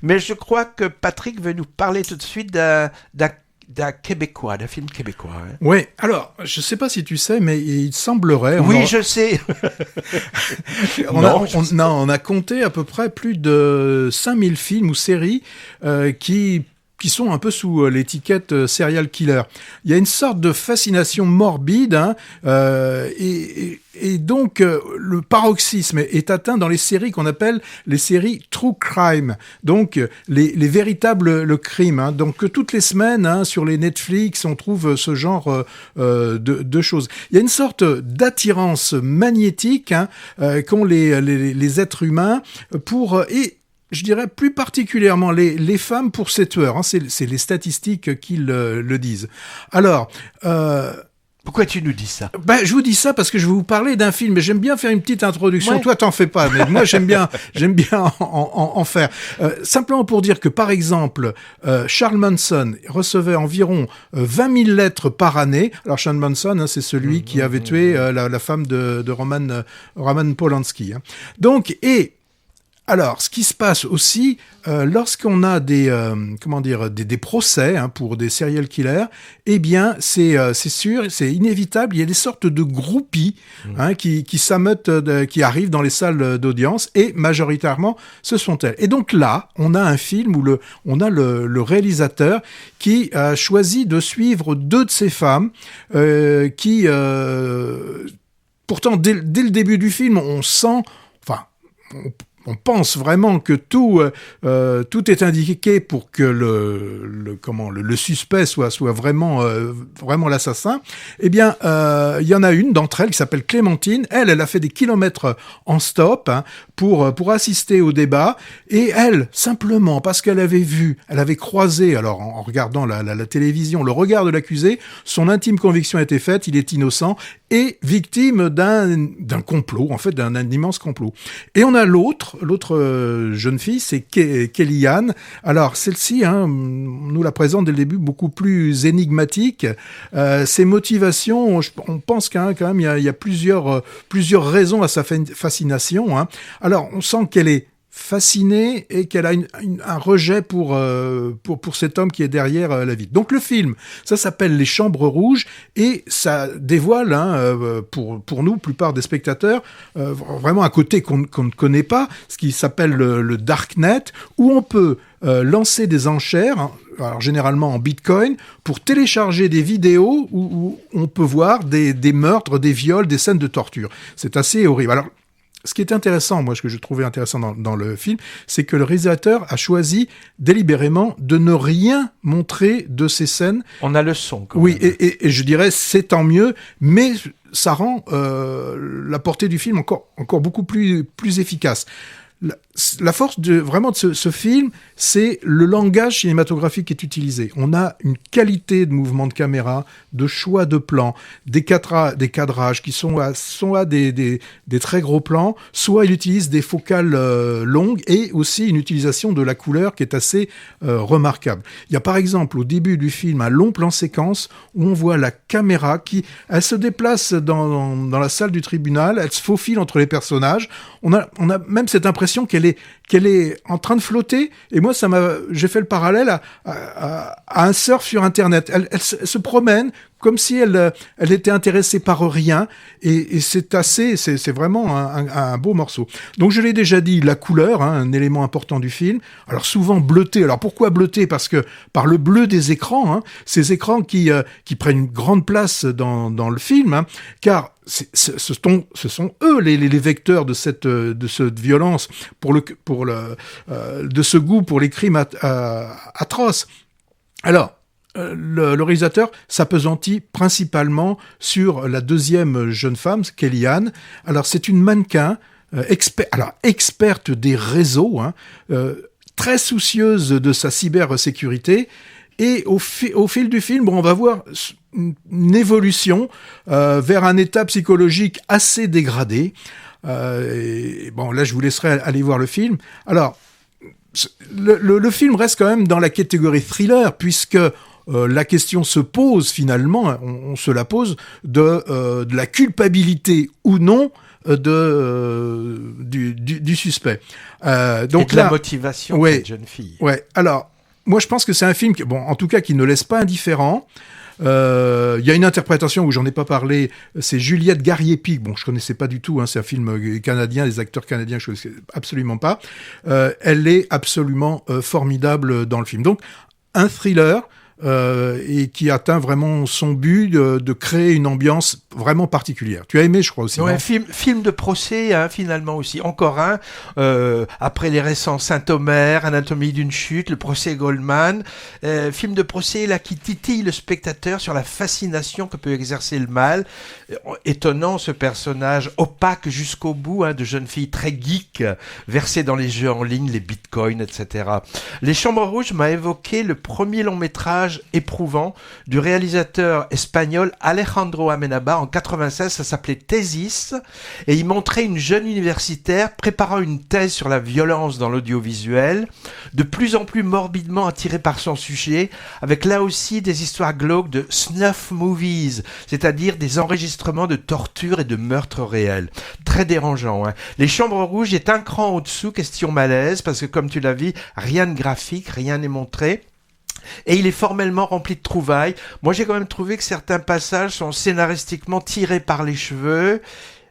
Mais je crois que Patrick veut nous parler tout de suite d'un Québécois, d'un film québécois. Hein. Oui, alors, je ne sais pas si tu sais, mais il semblerait... Oui, je sais. On a compté à peu près plus de 5000 films ou séries qui sont un peu sous l'étiquette serial killer. Il y a une sorte de fascination morbide, hein, et donc le paroxysme est atteint dans les séries qu'on appelle les séries true crime, donc les véritables le crime. Hein. Donc toutes les semaines, hein, sur les Netflix, on trouve ce genre de choses. Il y a une sorte d'attirance magnétique, hein, qu'ont les êtres humains pour... je dirais plus particulièrement les femmes pour ces tueurs. Hein, c'est les statistiques qui le disent. Alors... Pourquoi tu nous dis ça ? Je vous dis ça parce que je vais vous parler d'un film, mais j'aime bien faire une petite introduction. Ouais. Toi, t'en fais pas, mais moi, j'aime bien en faire. Simplement pour dire que, par exemple, Charles Manson recevait environ 20 000 lettres par année. Alors, Charles Manson, hein, c'est celui qui avait tué la femme de Roman Polanski. Hein. Donc, alors, ce qui se passe aussi, lorsqu'on a des procès, hein, pour des serial killers, eh bien, c'est sûr, c'est inévitable, il y a des sortes de groupies, hein, qui s'ameutent, qui arrivent dans les salles d'audience, et majoritairement, ce sont elles. Et donc là, on a un film où on a le réalisateur qui a choisi de suivre deux de ces femmes, qui, pourtant, dès le début du film, on sent, on pense vraiment que tout est indiqué pour que le suspect soit vraiment l'assassin. Eh bien, il y en a une d'entre elles qui s'appelle Clémentine. Elle a fait des kilomètres en stop, hein, pour assister au débat. Et elle, simplement parce qu'elle avait croisé, alors en regardant la télévision, le regard de l'accusé, son intime conviction a été faite, il est innocent et victime d'un complot, en fait, d'un immense complot. Et on a l'autre jeune fille, c'est Kellyanne. Alors, celle-ci, hein, nous la présente dès le début beaucoup plus énigmatique. Ses motivations, on pense quand même, il y a plusieurs raisons à sa fascination. Hein. Alors, on sent qu'elle est fascinée et qu'elle a un rejet pour cet homme qui est derrière la vitre. Donc le film, ça s'appelle Les Chambres Rouges et ça dévoile, hein, pour nous, plupart des spectateurs, vraiment un côté qu'on ne connaît pas, ce qui s'appelle le Darknet, où on peut lancer des enchères, hein, alors généralement en Bitcoin, pour télécharger des vidéos où on peut voir des meurtres, des viols, des scènes de torture. C'est assez horrible. Alors, ce qui est intéressant, moi, ce que je trouvais intéressant dans le film, c'est que le réalisateur a choisi délibérément de ne rien montrer de ces scènes. On a le son, quand même. Oui, et je dirais, c'est tant mieux, mais ça rend la portée du film encore beaucoup plus efficace. La force de ce film, c'est le langage cinématographique qui est utilisé. On a une qualité de mouvement de caméra, de choix de plans, des cadrages qui sont à des très gros plans, soit il utilise des focales longues et aussi une utilisation de la couleur qui est assez remarquable. Il y a par exemple au début du film un long plan séquence où on voit la caméra elle se déplace dans la salle du tribunal, elle se faufile entre les personnages. On a même cette impression qu'elle est en train de flotter, et moi j'ai fait le parallèle à un surf sur Internet. Elle se promène comme si elle était intéressée par rien, et c'est vraiment un beau morceau. Donc je l'ai déjà dit, la couleur, hein, un élément important du film. Alors souvent bleuté. Alors pourquoi bleuté ? Parce que par le bleu des écrans, hein, ces écrans qui prennent une grande place dans le film, hein, car ce sont eux les vecteurs de cette violence, de ce goût pour les crimes atroces. Alors, le réalisateur s'appesantit principalement sur la deuxième jeune femme, Kellyanne. Alors, c'est une mannequin, experte des réseaux, hein, très soucieuse de sa cybersécurité. Et au fil du film, on va voir une évolution vers un état psychologique assez dégradé. Là, je vous laisserai aller voir le film. Alors, le film reste quand même dans la catégorie thriller, puisque la question se pose finalement, on se la pose, de la culpabilité ou non du suspect. Donc la motivation de cette jeune fille. Ouais. Alors, moi, je pense que c'est un film en tout cas, qui ne laisse pas indifférent. Il y a une interprétation où j'en ai pas parlé, c'est Juliette Garriépi. Bon, je connaissais pas du tout, c'est un film canadien, les acteurs canadiens, je connaissais absolument pas. Elle est absolument formidable dans le film. Donc, un thriller et qui atteint vraiment son but de créer une ambiance vraiment particulière. Tu as aimé, je crois aussi. Ouais, film de procès, finalement aussi. Encore un, après les récents Saint-Omer, Anatomie d'une chute, le procès Goldman. Film de procès là qui titille le spectateur sur la fascination que peut exercer le mal. Étonnant ce personnage opaque jusqu'au bout, de jeune fille très geek, versée dans les jeux en ligne, les bitcoins, etc. Les Chambres Rouges m'a évoqué le premier long métrage éprouvant du réalisateur espagnol Alejandro Amenábar en 96, ça s'appelait Thésis, et il montrait une jeune universitaire préparant une thèse sur la violence dans l'audiovisuel, de plus en plus morbidement attirée par son sujet, avec là aussi des histoires glauques de snuff movies, c'est-à-dire des enregistrements de torture et de meurtres réels. Très dérangeant. Les Chambres Rouges est un cran au-dessous, question malaise, parce que comme tu l'as vu, rien de graphique, rien n'est montré. Et il est formellement rempli de trouvailles. Moi, j'ai quand même trouvé que certains passages sont scénaristiquement tirés par les cheveux.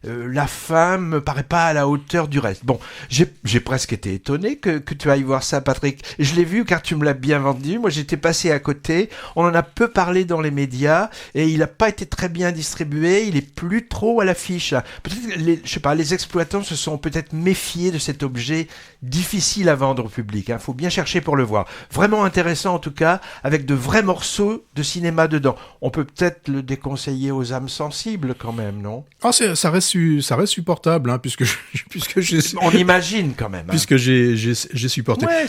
La fin me paraît pas à la hauteur du reste. Bon, j'ai presque été étonné que tu ailles voir ça, Patrick. Je l'ai vu car tu me l'as bien vendu. Moi, j'étais passé à côté. On en a peu parlé dans les médias et il n'a pas été très bien distribué. Il est plus trop à l'affiche. Peut-être, les exploitants se sont peut-être méfiés de cet objet difficile à vendre au public. Faut bien chercher pour le voir. Vraiment intéressant en tout cas, avec de vrais morceaux de cinéma dedans. On peut peut-être le déconseiller aux âmes sensibles quand même, non ? Ça reste supportable, puisque j'ai... On imagine quand même. Puisque j'ai supporté. Ouais,